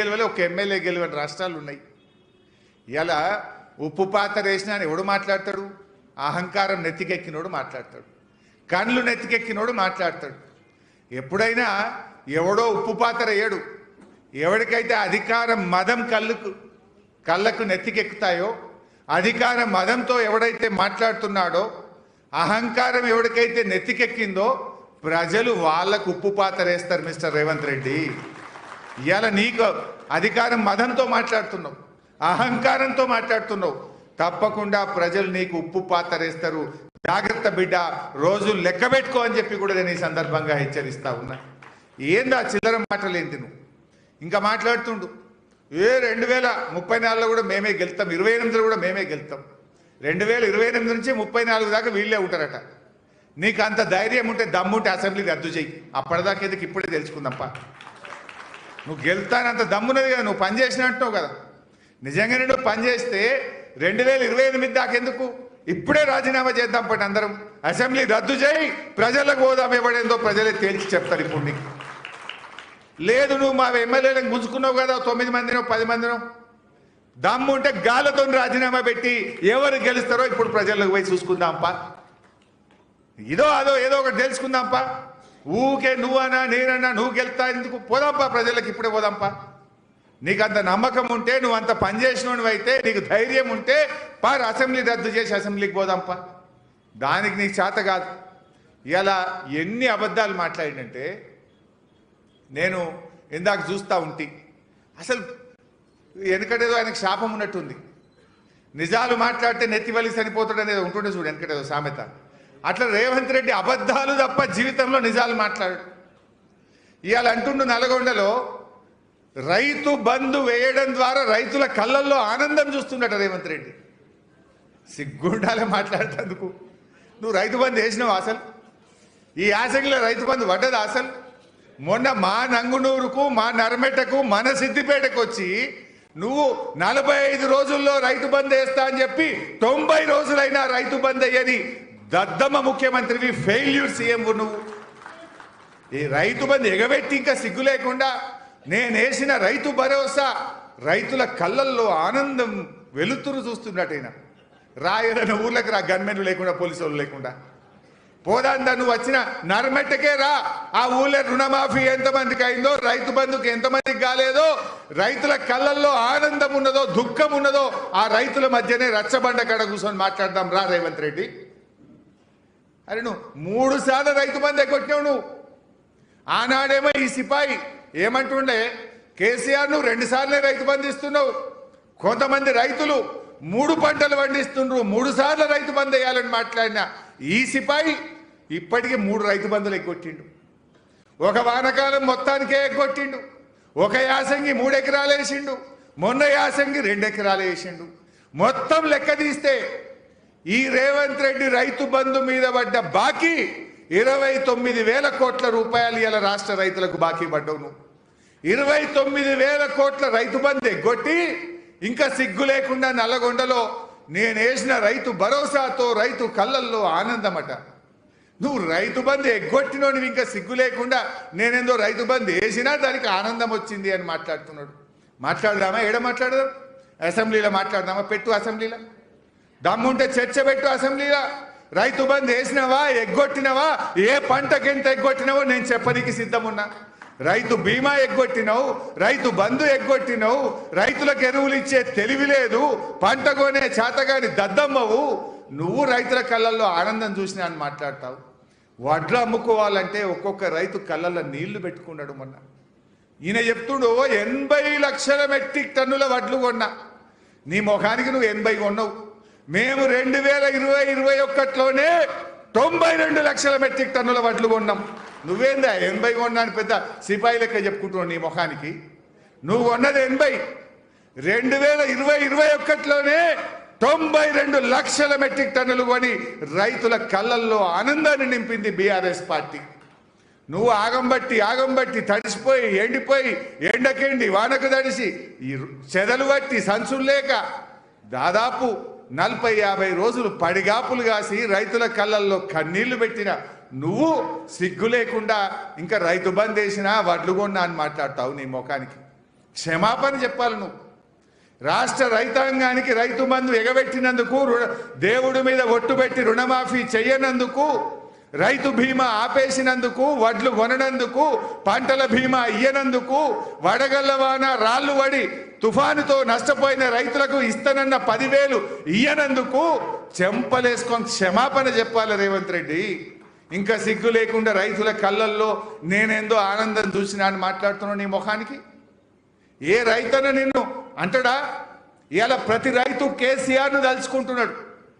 గెలవలే, ఒక ఎమ్మెల్యే గెలవని రాష్ట్రాలు ఉన్నాయి. ఇలా ఉప్పు పాత్ర వేసినా అని ఎవడు మాట్లాడతాడు? అహంకారం నెత్తికెక్కినోడు మాట్లాడతాడు, కళ్ళు నెత్తికెక్కినోడు మాట్లాడతాడు. ఎప్పుడైనా ఎవడో ఉప్పు పాత్ర వేయడు. ఎవరికైతే అధికారం మదం కళ్ళకు నెత్తికెక్కుతాయో, అధికార మదంతో ఎవడైతే మాట్లాడుతున్నాడో, అహంకారం ఎవరికైతే నెత్తికెక్కిందో ప్రజలు వాళ్ళకు ఉప్పు పాత్ర వేస్తారు. మిస్టర్ రేవంత్ రెడ్డి, ఇవాళ నీకు అధికారం మదంతో మాట్లాడుతున్నావు, అహంకారంతో మాట్లాడుతున్నావు, తప్పకుండా ప్రజలు నీకు ఉప్పు పాత్ర వేస్తారు. జాగ్రత్త బిడ్డ, రోజు లెక్క పెట్టుకో అని చెప్పి కూడా నేను ఈ సందర్భంగా హెచ్చరిస్తా ఉన్నా. ఏందా చిల్లర మాటలేంది? నువ్వు ఇంకా మాట్లాడుతుండు 2034లో కూడా మేమే గెలుస్తాం, 28లో కూడా మేమే గెలుస్తాం. 2028 నుంచి 34 దాకా వీళ్ళే ఉంటారట. నీకు అంత ధైర్యం ఉంటే, దమ్ముంటే అసెంబ్లీ రద్దు చెయ్యి. అప్పటిదాకా ఎందుకు ఇప్పుడే తెలుసుకుందాంపా. నువ్వు గెలుతానంత దమ్మున్నది కదా, నువ్వు పని చేసినట్టున్నావు కదా. నిజంగానే నువ్వు పని చేస్తే 2028 దాకెందుకు? ఇప్పుడే రాజీనామా చేద్దాం పట్టి అందరం, అసెంబ్లీ రద్దు చేయి, ప్రజలకు పోదాం. ఎవడేందో ప్రజలే తేల్చి చెప్తారు ఇప్పుడు నీకు. లేదు, నువ్వు మా ఎమ్మెల్యేలను గుంజుకున్నావు కదా, 9 మందినో 10 మందినో, దమ్ము ఉంటే గాలతో రాజీనామా పెట్టి ఎవరు గెలుస్తారో ఇప్పుడు ప్రజలకు పోయి చూసుకుందాంపా. ఇదో అదో ఏదో ఒకటి తెలుసుకుందాంపా. ఊకే నువ్వన్నా నేనన్నా నువ్వు గెలుతా ఎందుకు? పోదాంపా, ప్రజలకు ఇప్పుడే పోదాంపా. నీకు అంత నమ్మకం ఉంటే, నువ్వు అంత పనిచేసినవి అయితే, నీకు ధైర్యం ఉంటే పారు అసెంబ్లీ రద్దు చేసి అసెంబ్లీకి పోదాంపా. దానికి నీకు చేత కాదు. ఇలా ఎన్ని అబద్ధాలు మాట్లాడినంటే, నేను ఇందాక చూస్తూ ఉంటే అసలు వెనకటేదో ఆయనకు శాపం ఉన్నట్టుంది. నిజాలు మాట్లాడితే నెత్తివలి చనిపోతాడు అనేది ఉంటుండే చూడు, వెనకటేదో సామెత. అట్లా రేవంత్ రెడ్డి అబద్ధాలు తప్ప జీవితంలో నిజాలు మాట్లాడు. ఇవాళ అంటుండు నల్గొండలో రైతు బంధు వేయడం ద్వారా రైతుల కళ్ళల్లో ఆనందం చూస్తున్నట రేవంత్ రెడ్డి. సిగ్గుండాలే మాట్లాడుతందుకు. నువ్వు రైతు బంధు వేసినావు అసలు? ఈ యాసంగిలో రైతు బంధు పడ్డదా అసలు? మొన్న మా నంగునూరుకు, మా నర్మెటకు, మన సిద్దిపేటకు వచ్చి నువ్వు 45 రోజుల్లో రైతు బంధు వేస్తా అని చెప్పి 90 రోజులైనా రైతు బంధు అయ్యని దద్దమ్మ ముఖ్యమంత్రివి, ఫెయిల్యూర్ సీఎం నువ్వు. ఈ రైతు బంధు ఎగబెట్టి ఇంకా సిగ్గు లేకుండా నేను వేసిన రైతు భరోసా రైతుల కళ్ళల్లో ఆనందం వెలుతురు చూస్తున్నట్టయినా రాయన ఊర్లకు రా, గన్మెన్లు లేకుండా, పోలీసు వాళ్ళు లేకుండా. పోదాందా నువ్వు వచ్చిన నర్మెట్టకే రా. ఆ ఊళ్ళో రుణమాఫీ ఎంతమందికి అయిందో, రైతు బంధుకి ఎంతమందికి కాలేదో, రైతుల కళ్ళల్లో ఆనందం ఉన్నదో దుఃఖం ఉన్నదో ఆ రైతుల మధ్యనే రచ్చబండ కాడ కూర్చొని మాట్లాడదాం రా రేవంత్ రెడ్డి. అరే నువ్వు 3 సార్లు రైతు బంధు ఎగ్గొట్టినావు నువ్వు. ఆనాడేమో ఈ సిపాయి ఏమంటుండే, కేసీఆర్ నువ్వు 2 సార్లే రైతు బంధు ఇస్తున్నావు. కొంతమంది రైతులు 3 పంటలు పండిస్తుండ్రు, 3 సార్లు రైతు బంధు వేయాలని మాట్లాడిన ఈ సిపాయి ఇప్పటికీ 3 రైతు బంధులు ఎగ్గొట్టిండు. ఒక వానకాలం మొత్తానికే ఎగ్గొట్టిండు. ఒక యాసంగి 3 ఎకరాలు వేసిండు, మొన్న యాసంగి 2 ఎకరాలు వేసిండు. మొత్తం లెక్క తీస్తే ఈ రేవంత్ రెడ్డి రైతు బంధు మీద పడ్డ బాకీ 29,000 కోట్ల రూపాయలు ఇలా రాష్ట్ర రైతులకు బాకీ పడ్డవు నువ్వు. 29,000 కోట్ల రైతు బంధు ఎగ్గొట్టి ఇంకా సిగ్గు లేకుండా నల్లగొండలో నేను వేసిన రైతు భరోసాతో రైతు కళ్ళల్లో ఆనందమట. నువ్వు రైతు బంధు ఎగ్గొట్టినోని ఇంకా సిగ్గు లేకుండా నేనేందో రైతు బంధు వేసినా దానికి ఆనందం వచ్చింది అని మాట్లాడుతున్నాడు. మాట్లాడదామా? ఏడ మాట్లాడదాం? అసెంబ్లీలో మాట్లాడదామా? పెట్టు అసెంబ్లీలో. దమ్ముంటే చర్చ పెట్టు అసెంబ్లీలో. రైతు బంధు వేసినవా, ఎగ్గొట్టినవా, ఏ పంటకి ఎంత ఎగ్గొట్టినవో నేను చెప్పనీకి సిద్ధమున్నా. రైతు బీమా ఎగ్గొట్టినవు, రైతు బంధు ఎగ్గొట్టినవు, రైతులకు ఎరువులు ఇచ్చే తెలివి లేదు, పంట కొనే చేతగాని దద్దమ్మవు. నువ్వు రైతుల కళ్ళల్లో ఆనందం చూసినా అని మాట్లాడతావు. వడ్లు అమ్ముకోవాలంటే ఒక్కొక్క రైతు కళ్ళల్లో నీళ్లు పెట్టుకున్నాడు. మొన్న ఈయన చెప్తుండు 80 లక్షల మెట్రిక్ టన్నుల వడ్లు కొన్నా. నీ ముఖానికి నువ్వు 80 కొన్నావు. మేము 2020-21లోనే 92 లక్షల మెట్రిక్ టన్నుల వడ్లు కొన్నాం. నువ్వేందా 80 కొన్నాను పెద్ద సిపాయి లెక్క చెప్పుకుంటున్నావు నీ ముఖానికి. నువ్వు కొన్నది 80. 2020-21లోనే 92 లక్షల మెట్రిక్ టన్నులు కొని రైతుల కళ్ళల్లో ఆనందాన్ని నింపింది బీఆర్ఎస్ పార్టీ. నువ్వు ఆగంబట్టి తడిసిపోయి ఎండిపోయి ఎండకెండి వానకు తడిసి చెదలు బట్టి సంచులు లేక దాదాపు 40-50 రోజులు పడిగాపులు కాసి రైతుల కళ్ళల్లో కన్నీళ్లు పెట్టిన నువ్వు సిగ్గు లేకుండా ఇంకా రైతు బంద్ వేసినా వడ్లు కొన్నా అని మాట్లాడతావు నీ ముఖానికి. క్షమాపణ చెప్పాలి నువ్వు. రాష్ట్ర రైతాంగానికి రైతు బంధు ఎగబెట్టినందుకు, దేవుడి మీద ఒట్టు పెట్టి రుణమాఫీ చెయ్యనందుకు, రైతు బీమా ఆపేసినందుకు, వడ్లు కొననందుకు, పంటల బీమా ఇయ్యనందుకు, వడగళ్లవాన రాళ్ళు వడి తుఫానుతో నష్టపోయిన రైతులకు ఇస్తానన్న 10,000 ఇయ్యనందుకు చెంపలేసుకొని క్షమాపణ చెప్పాలి రేవంత్ రెడ్డి. ఇంకా సిగ్గు లేకుండా రైతుల కళ్ళల్లో నేనేందో ఆనందం చూసినా అని మాట్లాడుతున్నావు నీ ముఖానికి. ఏ రైతన్న నిన్ను అంటడా? ఇవాళ ప్రతి రైతు కేసీఆర్ను తలుచుకుంటున్నాడు.